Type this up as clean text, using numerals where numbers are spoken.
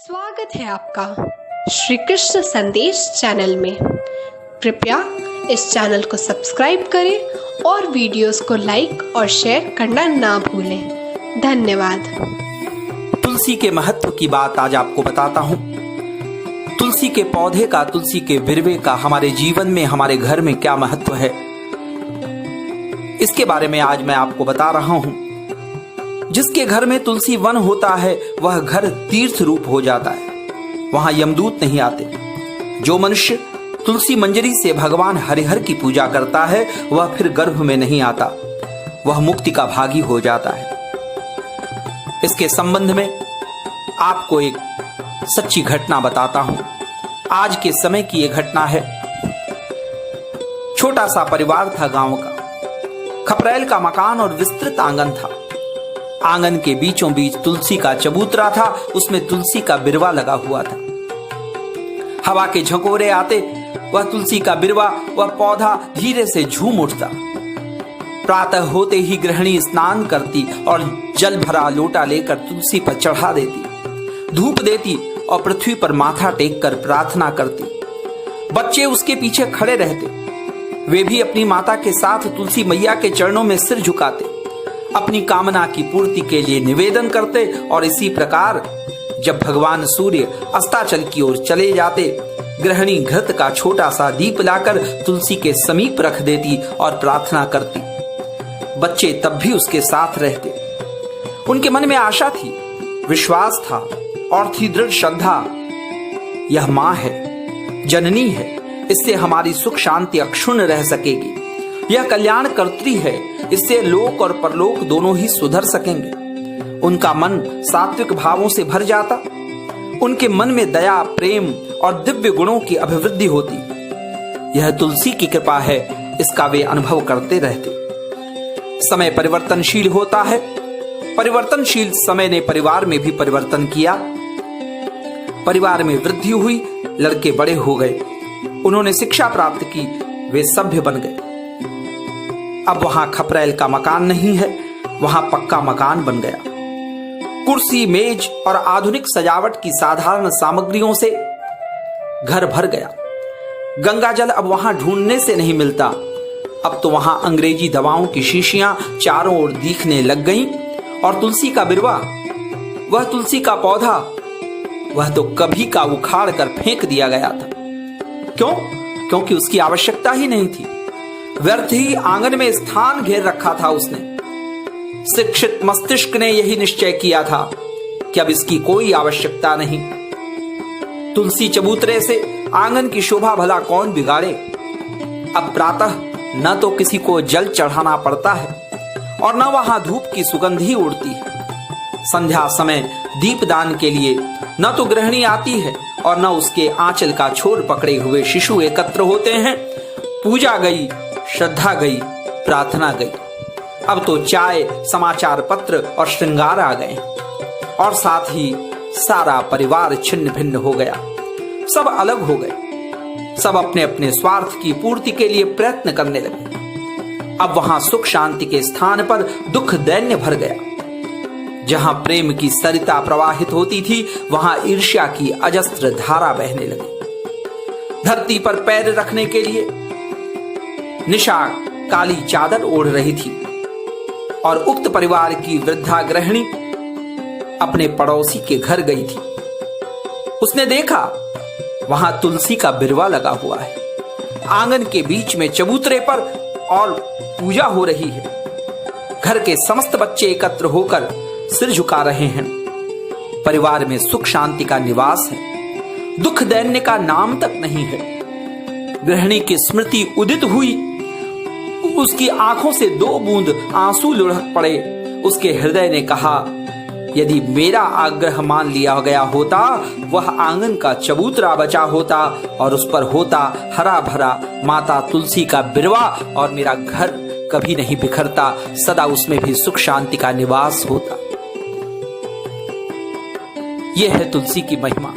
स्वागत है आपका श्री कृष्ण संदेश चैनल में। कृपया इस चैनल को सब्सक्राइब करें और वीडियोस को लाइक और शेयर करना ना भूलें। धन्यवाद। तुलसी के महत्व की बात आज आपको बताता हूँ। तुलसी के पौधे का, तुलसी के बिरवे का हमारे जीवन में, हमारे घर में क्या महत्व है, इसके बारे में आज मैं आपको बता रहा हूँ। जिसके घर में तुलसी वन होता है वह घर तीर्थ रूप हो जाता है, वहां यमदूत नहीं आते। जो मनुष्य तुलसी मंजरी से भगवान हरिहर की पूजा करता है वह फिर गर्भ में नहीं आता, वह मुक्ति का भागी हो जाता है। इसके संबंध में आपको एक सच्ची घटना बताता हूं। आज के समय की यह घटना है। छोटा सा परिवार था गांव का, खपरेल का मकान और विस्तृत आंगन था। आंगन के बीचों बीच तुलसी का चबूतरा था, उसमें तुलसी का बिरवा लगा हुआ था। हवा के झकोरे आते वह तुलसी का बिरवा, वह पौधा धीरे से झूम उठता। प्रातः होते ही गृहिणी स्नान करती और जल भरा लोटा लेकर तुलसी पर चढ़ा देती, धूप देती और पृथ्वी पर माथा टेक कर प्रार्थना करती। बच्चे उसके पीछे खड़े रहते, वे भी अपनी माता के साथ तुलसी मैया के चरणों में सिर झुकाते, अपनी कामना की पूर्ति के लिए निवेदन करते। और इसी प्रकार जब भगवान सूर्य अस्ताचल की ओर चले जाते, गृहिणी घृत का छोटा सा दीप लाकर तुलसी के समीप रख देती और प्रार्थना करती। बच्चे तब भी उसके साथ रहते। उनके मन में आशा थी, विश्वास था और थी दृढ़ श्रद्धा, यह मां है, जननी है, इससे हमारी सुख शांति अक्षुण्ण रह सकेगी। यह कल्याण कर्त्री है, इससे लोक और परलोक दोनों ही सुधर सकेंगे। उनका मन सात्विक भावों से भर जाता। उनके मन में दया, प्रेम और दिव्य गुणों की अभिवृद्धि होती। यह तुलसी की कृपा है, इसका वे अनुभव करते रहते। समय परिवर्तनशील होता है। परिवर्तनशील समय ने परिवार में भी परिवर्तन किया। परिवार में वृद्धि हुई, लड़के बड़े हो गए, उन्होंने शिक्षा प्राप्त की, वे सभ्य बन गए। अब वहां खपरेल का मकान नहीं है, वहां पक्का मकान बन गया। कुर्सी, मेज और आधुनिक सजावट की साधारण सामग्रियों से घर भर गया। गंगा जल अब वहां ढूंढने से नहीं मिलता। अब तो वहां अंग्रेजी दवाओं की शीशियां चारों ओर दिखने लग गईं और तुलसी का बिरवा, वह तुलसी का पौधा, वह तो कभी का उखाड़ कर फेंक दिया गया था। क्यों? क्योंकि उसकी आवश्यकता ही नहीं थी। व्यर्थ ही आंगन में स्थान घेर रखा था उसने। शिक्षित मस्तिष्क ने यही निश्चय किया था कि अब इसकी कोई आवश्यकता नहीं। तुलसी चबूतरे से आंगन की शोभा भला कौन बिगाड़े। अब प्रातः न तो किसी को जल चढ़ाना पड़ता है और न वहां धूप की सुगंध ही उड़ती है। संध्या समय दीपदान के लिए न तो गृहिणी आती है और न उसके आंचल का छोर पकड़े हुए शिशु एकत्र होते हैं। पूजा गई, श्रद्धा गई, प्रार्थना गई। अब तो चाय, समाचार पत्र और श्रृंगार आ गए और साथ ही सारा परिवार छिन्न भिन्न हो गया। सब अलग हो गए, सब अपने अपने स्वार्थ की पूर्ति के लिए प्रयत्न करने लगे। अब वहां सुख शांति के स्थान पर दुख दैन्य भर गया। जहां प्रेम की सरिता प्रवाहित होती थी वहां ईर्ष्या की अजस्त्र धारा बहने लगी। धरती पर पैर रखने के लिए निशा काली चादर ओढ़ रही थी और उक्त परिवार की वृद्धा गृहिणी अपने पड़ोसी के घर गई थी। उसने देखा वहां तुलसी का बिरवा लगा हुआ है, आंगन के बीच में चबूतरे पर, और पूजा हो रही है। घर के समस्त बच्चे एकत्र होकर सिर झुका रहे हैं। परिवार में सुख शांति का निवास है, दुख दैन्य का नाम तक नहीं है। गृहिणी की स्मृति उदित हुई, उसकी आंखों से 2 बूंद आंसू लुढ़क पड़े। उसके हृदय ने कहा, यदि मेरा आग्रह मान लिया गया होता, वह आंगन का चबूतरा बचा होता और उस पर होता हरा भरा माता तुलसी का बिरवा और मेरा घर कभी नहीं बिखरता, सदा उसमें भी सुख शांति का निवास होता। यह है तुलसी की महिमा।